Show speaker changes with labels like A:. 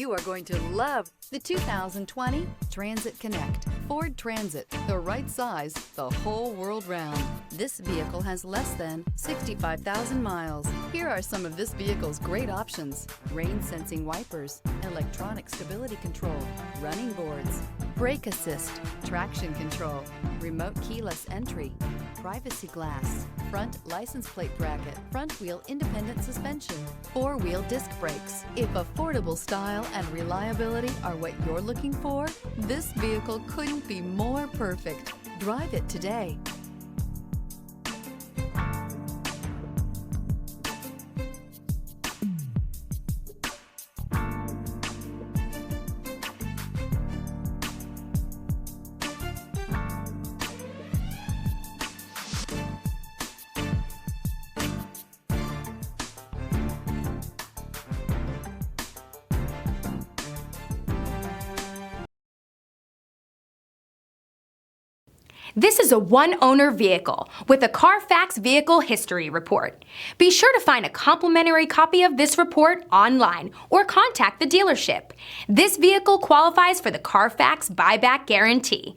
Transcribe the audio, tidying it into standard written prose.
A: You are going to love the 2020 Transit Connect. Ford Transit, the right size, the whole world round. This vehicle has less than 65,000 miles. Here are some of this vehicle's great options: rain sensing wipers, electronic stability control, running boards, brake assist, traction control, remote keyless entry, privacy glass, front license plate bracket, front wheel independent suspension, four-wheel disc brakes. If affordable style and reliability are what you're looking for, this vehicle couldn't be more perfect. Drive it today.
B: This is a one-owner vehicle with a Carfax Vehicle History Report. Be sure to find a complimentary copy of this report online or contact the dealership. This vehicle qualifies for the Carfax Buyback Guarantee.